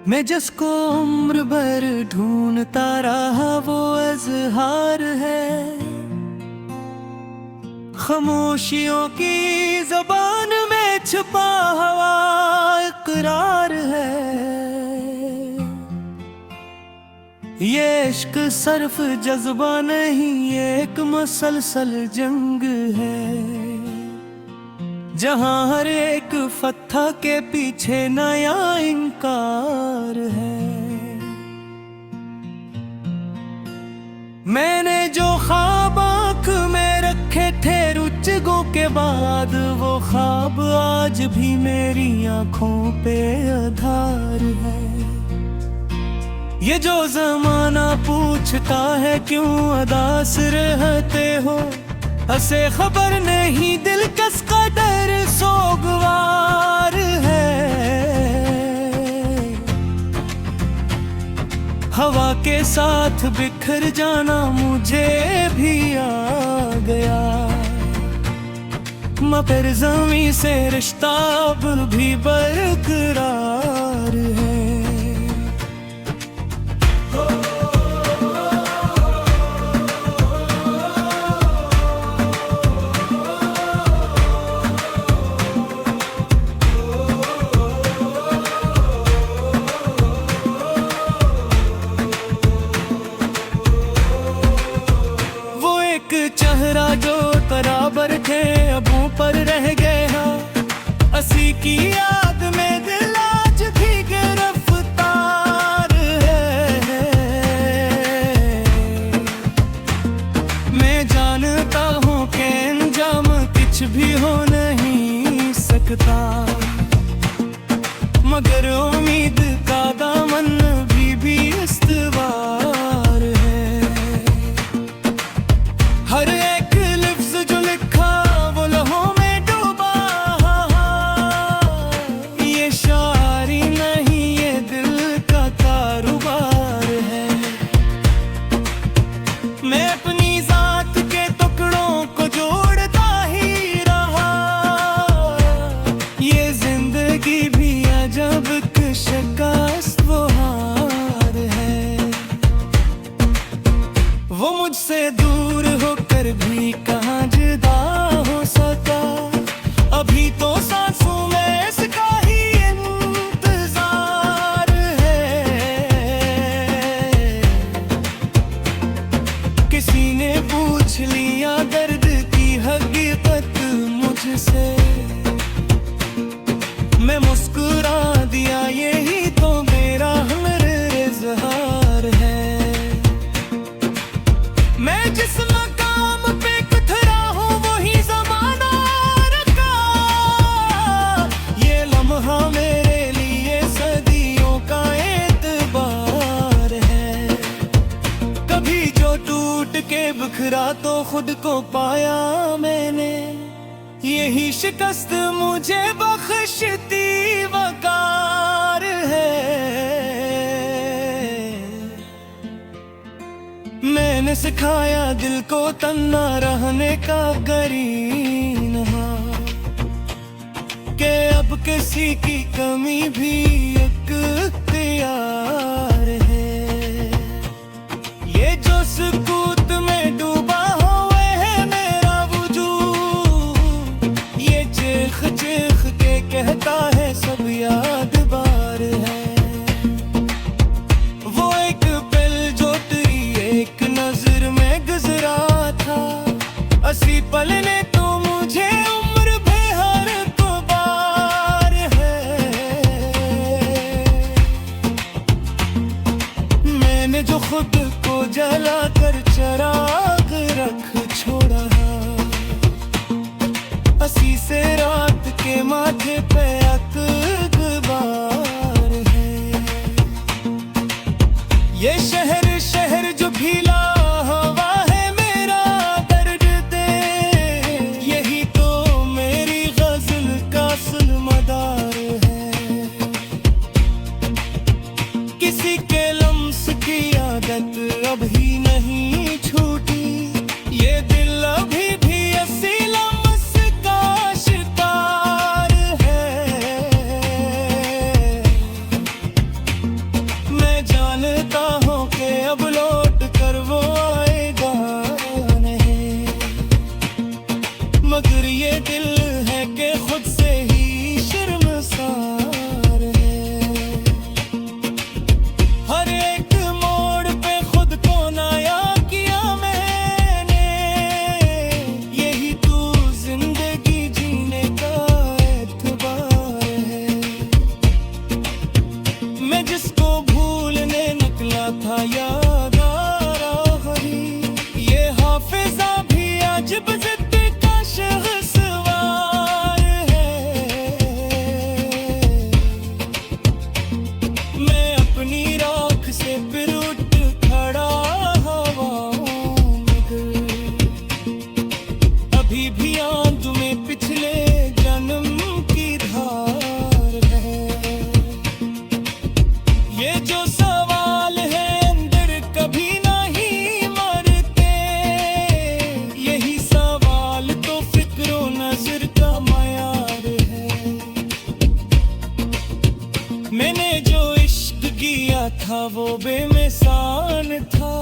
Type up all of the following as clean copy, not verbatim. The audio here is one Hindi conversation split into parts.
मैं जिसको उम्र भर ढूंढता रहा वो अज़हार है। खामोशियों की ज़बान में छुपा हुआ इकरार है। ये इश्क सिर्फ जज्बा नहीं, ये एक मुसलसल जंग है, जहां हर एक फत्था के पीछे नया इनकार है। मैंने जो ख्वाब आँख में रखे थे रुचगों के बाद, वो ख्वाब आज भी मेरी आँखों पे आधार है। ये जो ज़माना पूछता है क्यों उदास रहते हो, हसे खबर नहीं दिल किस कदर सोगवार है। हवा के साथ बिखर जाना मुझे भी आ गया, मगर ज़मीं से रिश्ता अब भी बरकरार है। चेहरा जो बराबर थे अब ऊपर रह गया, असी की याद में दिल आज भी गिरफ्तार है। मैं जानता हूँ कि अंजाम कुछ भी हो नहीं सकता, मगर उम्मीद का दामन भी इस्तवार है। हर एक लफ्ज़ जो लिखा वो लहों में डूबा, ये शायरी नहीं ये दिल का कारोबार है। मैं अपनी ज़ात के टुकड़ों को जोड़ता ही रहा, ये जिंदगी भी अजब शिकस्त वो हार है। वो मुझसे दूर होकर भी कहाँ जुदा हो सका, अभी तो सांसों में इसका ही इंतजार है। किसी ने पूछ लिया दर्द की हकीकत मुझसे, मैं मुस्कुरा दिया यही तो मेरा हुनर इज़हार है। मैं जिस मकाम पे कुथरा हूँ वही ज़माना रखा, ये लम्हा मेरे लिए सदियों का एतबार है। कभी जो टूट के बिखरा तो खुद को पाया मैंने, यही शिकस्त मुझे बख्शती वकार है। मैंने सिखाया दिल को तन्ना रहने का गरीन, कि अब किसी की कमी भी एक इख्तियार है। ये जो सुकूत में डूबा चीख के कहता है सब याद बार है। वो एक पल जो तेरी एक नजर में गुजरा था, असी पल ने तो मुझे उम्र बेहर को बार है। मैंने जो खुद को जला कर चराग रख छोड़ा, असी से रात के माथे पे था वो बेमिसाल था।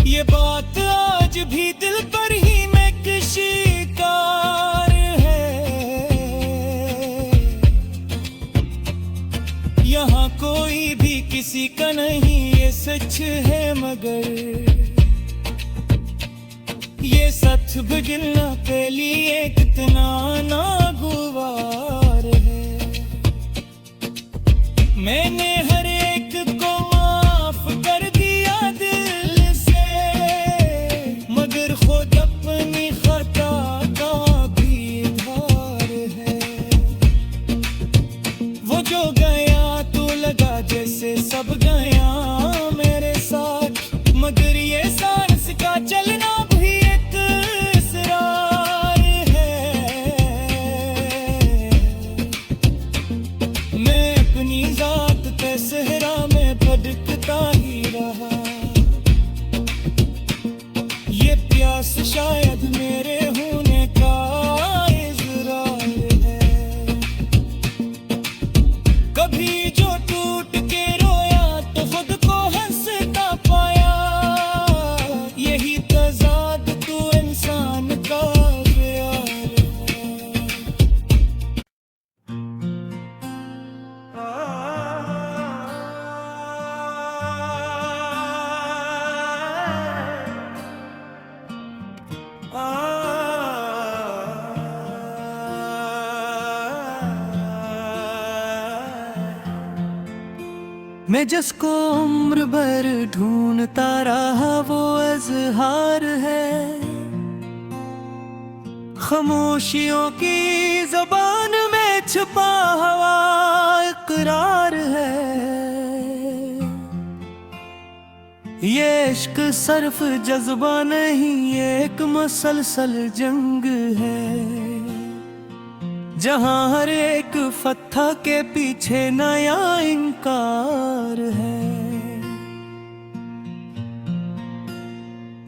ये बात आज भी दिल पर ही में शिकार है। यहाँ कोई भी किसी का नहीं, ये सच है मगर ये सच बिगड़ना के लिए कितना नागवार है। मैंने हर एक को माफ कर दिया दिल से, मगर खुद अपनी खता का भी भार है। वो जो गया तो लगा जैसे सब गया मेरे साथ, मगर ये सांस का चलना भी एक इसरार है। मैं अपनी जात के सहरा में भटकता ही रहा, ये प्यास शायद मेरे होने का इज़रार है। कभी जो टूट के रोया तो खुद को हंसता पाया, यही तज़ाद तो इंसान का प्यार मैं जिसको उम्र भर ढूंढता रहा वो इज़हार है। खामोशियों की ज़बान में छुपा हुआ इकरार है। ये इश्क सिर्फ जज्बा नहीं, ये एक मुसलसल जंग है, जहाँ हर एक फत्था के पीछे नया इनकार है।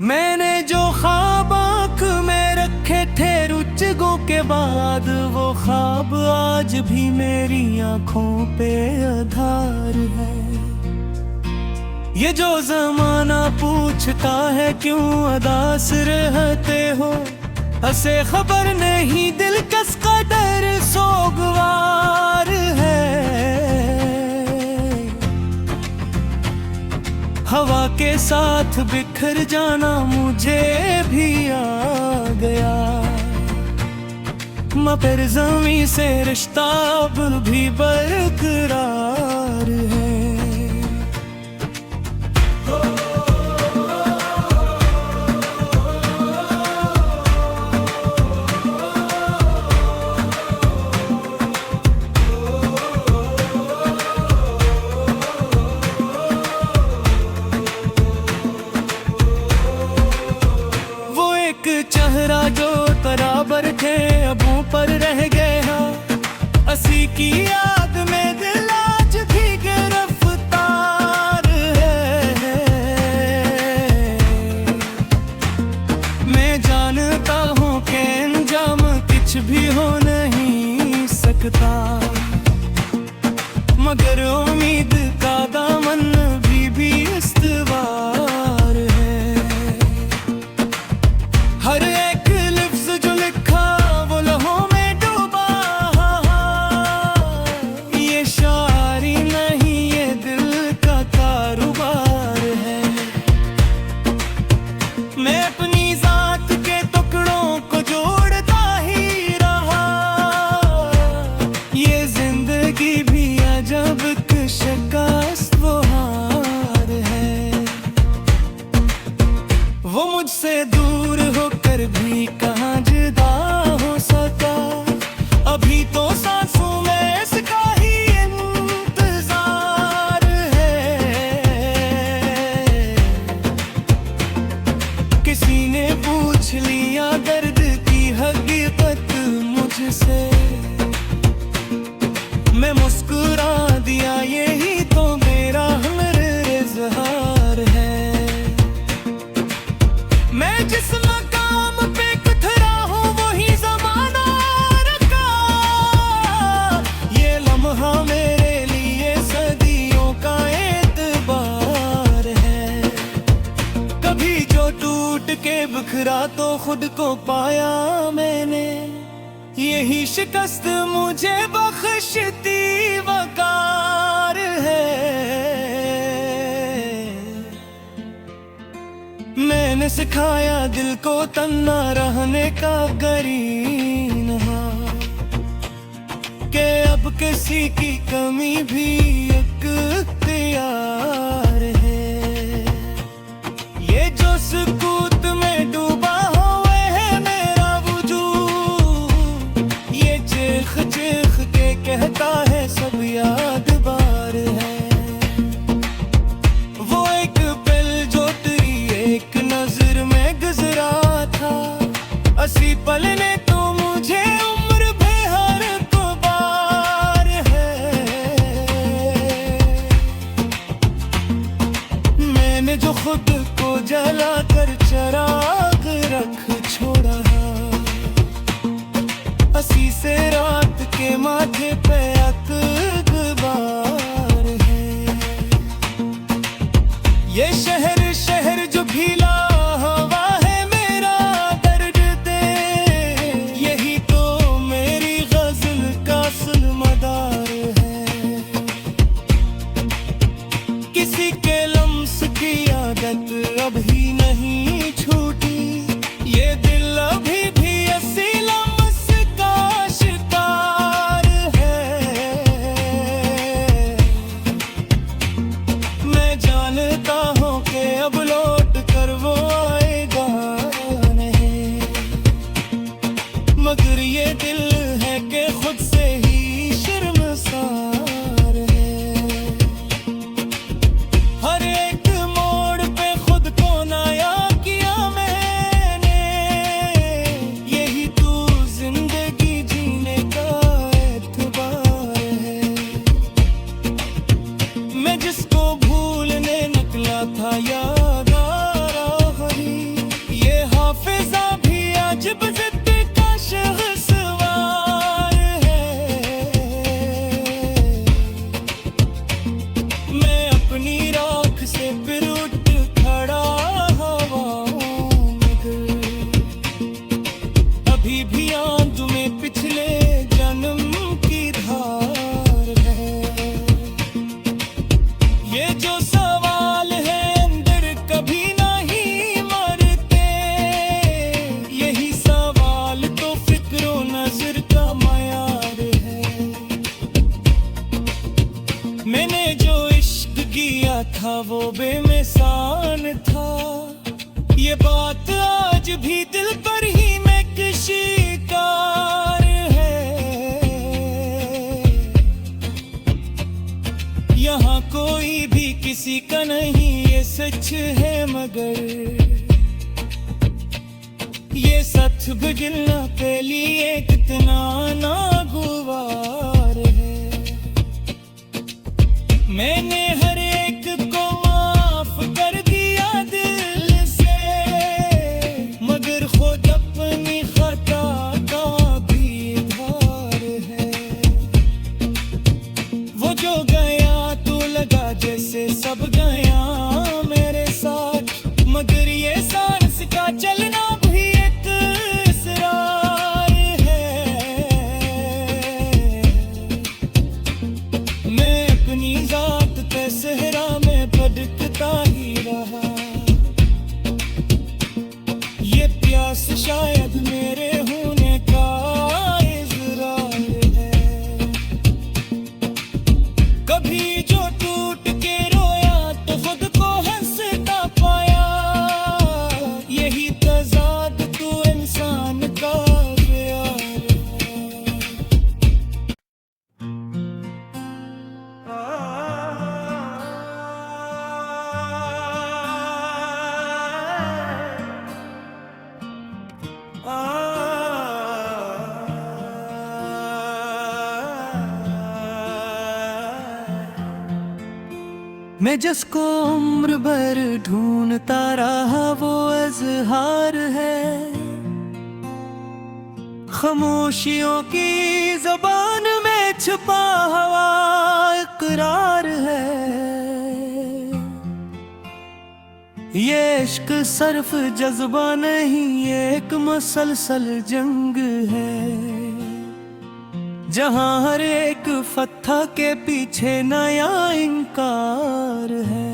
मैंने जो ख्वाब आँख में रखे थे रुचगों के बाद, वो ख्वाब आज भी मेरी आँखों पे आधार है। ये जो ज़माना पूछता है क्यों उदास रहते हो, हसे खबर नहीं दिल किस कदर सोगवार है। हवा के साथ बिखर जाना मुझे भी आ गया, मगर ज़मीं से रिश्ता अब भी बरकरार है। चेहरा जो बराबर थे अब ऊपर रह गया, असी की याद में दिल आज भी गिरफ्तार है। मैं जानता हूँ कि अंजाम कुछ भी हो नहीं सकता, मगर उम्मीद का दामन भी इस्तवार है। हर एक लफ्ज़ जो लिखा वो लहों में डूबा, ये शायरी नहीं ये दिल का कारोबार है। मैं अपनी जात के टुकड़ों को जोड़ता ही रहा, ये जिंदगी भी अजब शिकस्त वो हार है। वो मुझसे दूर होकर भी कहाँ जुदा हो सका, अभी तो सांसों में इसका ही इंतजार है। किसी ने पूछ लिया दर्द की हकीकत मुझसे, मैं मुस्कुरा दिया यही तो मेरा हुनर इज़हार है। मैं जिस मकाम पे उतरा हूँ वही ज़माना रुका, बिखरा तो खुद को पाया मैंने, यही शिकस्त मुझे बख्शती वकार है। मैंने सिखाया दिल को तन्ना रहने का गरीन के अब किसी की कमी भी इख्तियार है। ये जो सुकूत में डूबा हुआ है मेरा वजूद, ये चीख चीख के कहता है सब याद बार है। वो एक पल जो तेरी एक नजर में गुजरा था, असी पल ने तो मुझे उम्र बेहर को बार है। मैंने जो खुद को जला कर चराग रख छोड़ा, असी से रात के माथे पे अकबार है। ये शहर शहर जो भीला हवा है मेरा दर्द दे, यही तो मेरी गजल का सुलमदार है। किसी के लम्स की आदत अभी नहीं छूटी, ये दिल अभी भी ऐसी लम्स का शिकार है। मैं जानता हूँ कि अब लौट कर वो आएगा नहीं, मगर ये दिल है कि खुद से ही शर्मसार है। हर एक मोड़ पे खुद को नया किया मैंने, यही तो जिंदगी जीने का एतबार है। मैं जिसको भूलने निकला था याद आ रहा है, ये हाफिजा भी अजब जिद का शहसवार है। मैं अपनी राख से फिर उठ खड़ा हवाओं में गिर, अभी भी आंख में पिछले जन्म की धार है। ये जो सवाल है अंदर कभी नहीं मरते, यही सवाल तो फिक्रो नजर का मयार है। मैंने जो इश्क किया था वो बेमिसाल था, ये बात आज भी दिल पर ही मैं शिकार है। यहाँ कोई भी किसी का नहीं, ये सच है मगर ये सच भुलना के लिए कितना नागवार है। मैंने हर एक को माफ कर दिया दिल से, मगर खुद अपनी खता का भी धार है। वो जो गया तो लगा जैसे सब गया मेरे साथ, मगर ये सांस का चलना भी एक इसरार है। मैं अपनी जात पे सहरा में भटकता ही रहा, ये प्यास शायद मेरे होने का इज़रार है। कभी जो टूट के रोया तो खुद को हंसता पाया, यही तज़ाद तो इंसान का प्यार मैं जिसको उम्र भर ढूंढता रहा वो इज़हार है। खामोशियों की ज़बान में छुपा हुआ इकरार है। ये इश्क सर्फ जज्बा नहीं, एक मसलसल जंग है, जहां हर एक फत्था के पीछे नया इनकार है।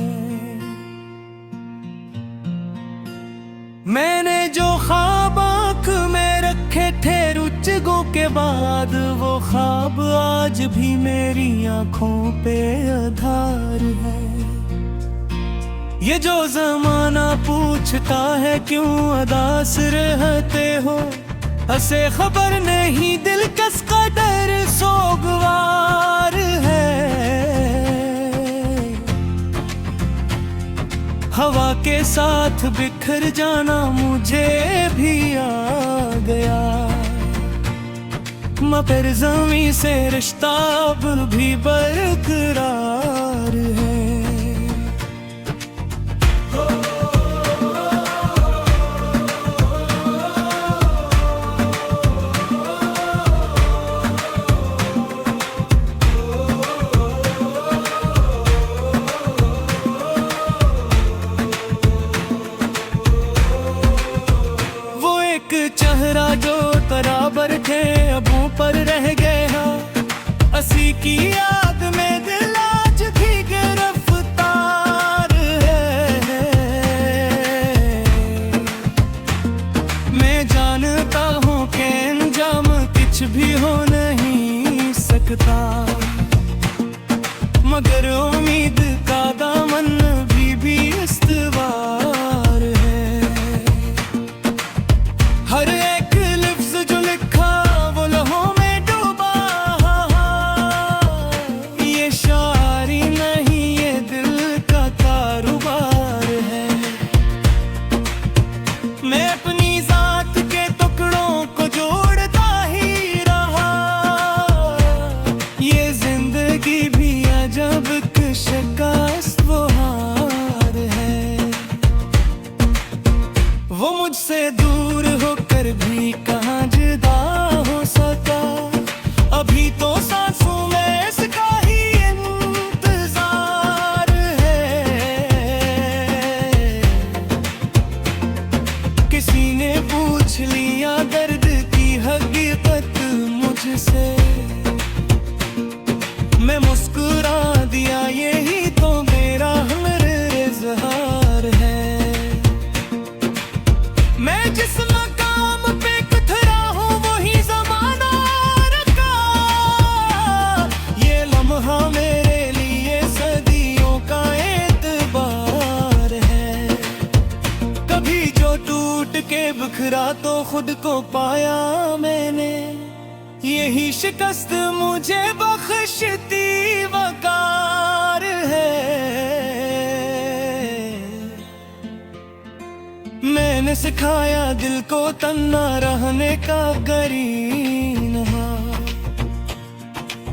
मैंने जो ख्वाब आँख में रखे थे रुचगों के बाद, वो ख्वाब आज भी मेरी आंखों पे आधार है। ये जो जमाना पूछता है क्यों अदास रहते हो, हसे खबर नहीं दिल कस कदर सोगवार है। हवा के साथ बिखर जाना मुझे भी आ गया, मगर ज़मीं से रिश्ता अब भी बरकरार है। चेहरा जो बराबर थे अबों पर रह गया, असी की याद में दिल आज भी गिरफ्तार है। मैं जानता हूँ कि अंजाम कुछ भी हो नहीं सकता, मगर उम्मीद का दामन भी इस्तवार है। हर एक लफ्ज जो लिखा वो लहों में डूबा, ये शायरी नहीं ये दिल का कारोबार है। मैं अपनी जात के टुकड़ों को जोड़ता ही रहा, ये जिंदगी भी अजब शिकस्त वो हार है। वो मुझसे दूर होकर भी कहाँ जुदा हो सका, अभी तो सांसों में इसका ही इंतजार है। किसी ने पूछ लिया दर्द की हकीकत मुझसे, मैं मुस्कुरा दिया यही तो मेरा हमर इज़हार है। मैं जिस मकाम पे कुथरा हूँ वही ज़माना रखा, ये लम्हा मेरे लिए सदियों का एतबार है। कभी जो टूट के बिखरा तो खुद को पाया मैंने, यही शिकस्त मुझे बख्शती वकार है। मैंने सिखाया दिल को तन्ना रहने का करीन,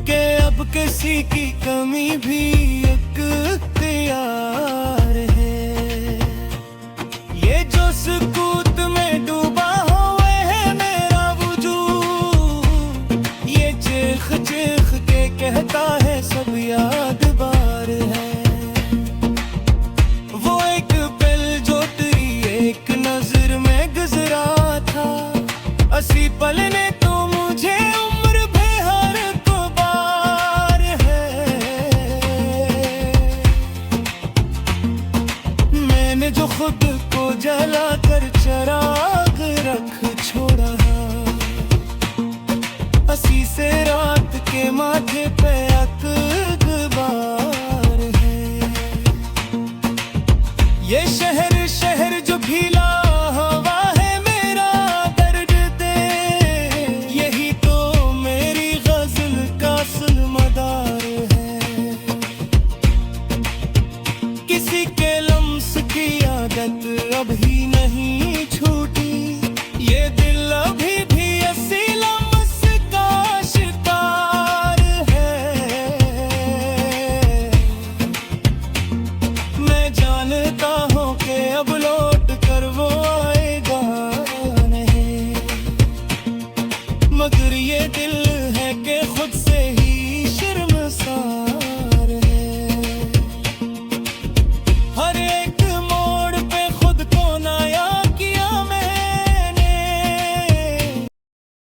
कि अब किसी की कमी भी इख्तियार है। ये जो सुकूत में डूबा हुआ है मेरा वजूद, ये चीख चीख के कहता